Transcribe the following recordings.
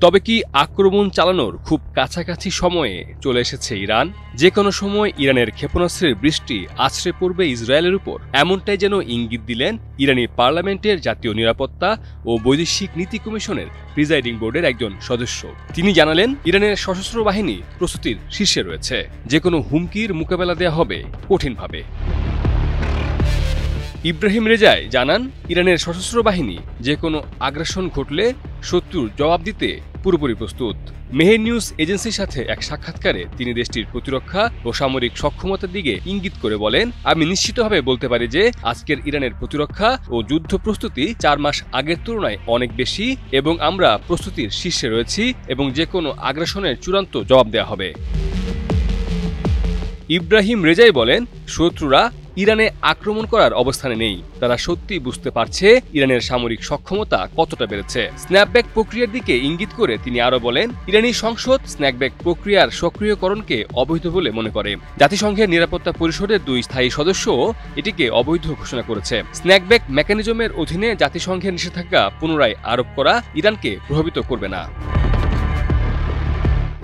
তবে কি আক্রমণ চালানোর খুব কাছাকাছি সময়ে চলে এসেছে ইরান? যে কোনো সময় ইরানের ক্ষেপণাস্ত্রের বৃষ্টি আছড়ে পড়বে ইসরায়েলের উপর, এমনটাই যেন ইঙ্গিত দিলেন ইরানি পার্লামেন্টের জাতীয় নিরাপত্তা ও বৈদেশিক নীতি কমিশনের প্রিজাইডিং বোর্ডের একজন সদস্য। তিনি জানালেন, ইরানের সশস্ত্র বাহিনী প্রস্তুতির শীর্ষে রয়েছে, যে কোনো হুমকির মোকাবেলা দেওয়া হবে কঠিনভাবে। ইব্রাহিম রেজাই জানান, ইরানের সশস্ত্র বাহিনী যে কোনো আগ্রাসন ঘটলে শত্রুর জবাব দিতে পুরোপুরি প্রস্তুত। মেহের নিউজ এজেন্সির সাথে এক সাক্ষাৎকারে তিনি দেশটির প্রতিরক্ষা ও সামরিক সক্ষমতার দিকে ইঙ্গিত করে বলেন, আমি নিশ্চিতভাবে বলতে পারি যে আজকের ইরানের প্রতিরক্ষা ও যুদ্ধ প্রস্তুতি 4 মাস আগের তুলনায় অনেক বেশি এবং আমরা প্রস্তুতির শীর্ষে রয়েছি এবং যে কোনো আগ্রাসনের চূড়ান্ত জবাব দেওয়া হবে। ইব্রাহিম রেজাই বলেন, শত্রুরা ইরানে আক্রমণ করার অবস্থানে নেই। তারা সত্যি বুঝতে পারছে ইরানের সামরিক সক্ষমতা কতটা বেড়েছে। স্ন্যাপব্যাক প্রক্রিয়ার দিকে ইঙ্গিত করে তিনি আরও বলেন, ইরানি সংসদ স্ন্যাপব্যাক প্রক্রিয়ার সক্রিয়করণকে অবৈধ বলে মনে করে। জাতিসংঘের নিরাপত্তা পরিষদের 2 স্থায়ী সদস্যও এটিকে অবৈধ ঘোষণা করেছে। স্ন্যাপব্যাক মেকানিজমের অধীনে জাতিসংঘের নিষেধাজ্ঞা পুনরায় আরোপ করা ইরানকে প্রভাবিত করবে না।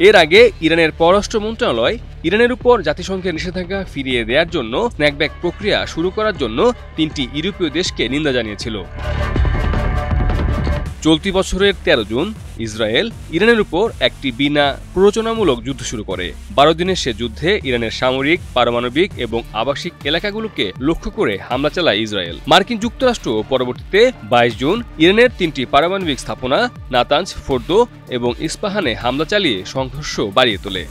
এর আগে ইরানের পররাষ্ট্র মন্ত্রণালয় ইরানের উপর জাতিসংঘের নিষেধাজ্ঞা ফিরিয়ে দেওয়ার জন্য স্ন্যাপব্যাক প্রক্রিয়া শুরু করার জন্য 3টি ইউরোপীয় দেশকে নিন্দা জানিয়েছিল। চলতি বছরের 13 জুন ইসরায়েল ইরানের উপর একটি বিনা প্ররোচনামূলক যুদ্ধ শুরু করে। 12 দিনের সে যুদ্ধে ইরানের সামরিক, পারমাণবিক এবং আবাসিক এলাকাগুলোকে লক্ষ্য করে হামলা চালায় ইসরায়েল। মার্কিন যুক্তরাষ্ট্র পরবর্তীতে 22 জুন ইরানের 3টি পারমাণবিক স্থাপনা নাতানজ, ফোর্দো এবং ইস্পাহানে হামলা চালিয়ে সংঘর্ষ বাড়িয়ে তোলে।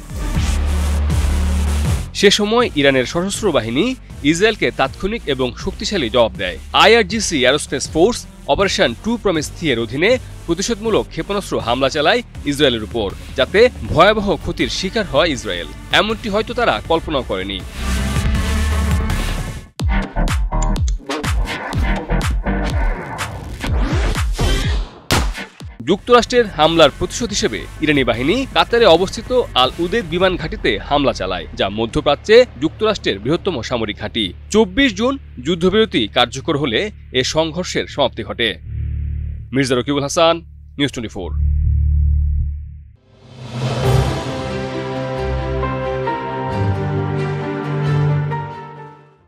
সে সময় ইরানের সশস্ত্র বাহিনী ইসরায়েলকে তাৎক্ষণিক এবং শক্তিশালী জবাব দেয়। IRGC aerospace force operation true promise 3 এর অধীনে প্রতিশোধমূলক ক্ষেপণাস্ত্র হামলা চালায় ইসরায়েলের উপর, যাতে ভয়াবহ ক্ষতির শিকার হয় ইসরায়েল। এমনটি হয়তো তারা কল্পনাও করেনি। যুক্তরাষ্ট্রের হামলার প্রতিশোধ হিসেবে ইরানি বাহিনী কাতারে অবস্থিত আল উদেদ বিমান ঘাঁটিতে হামলা চালায়, যা মধ্যপ্রাচ্যে যুক্তরাষ্ট্রের বৃহত্তম সামরিক ঘাঁটি। 24 জুন যুদ্ধবিরতি কার্যকর হলে এ সংঘর্ষের সমাপ্তি ঘটে। মির্জা রকিবুল হাসান, নিউজ 24।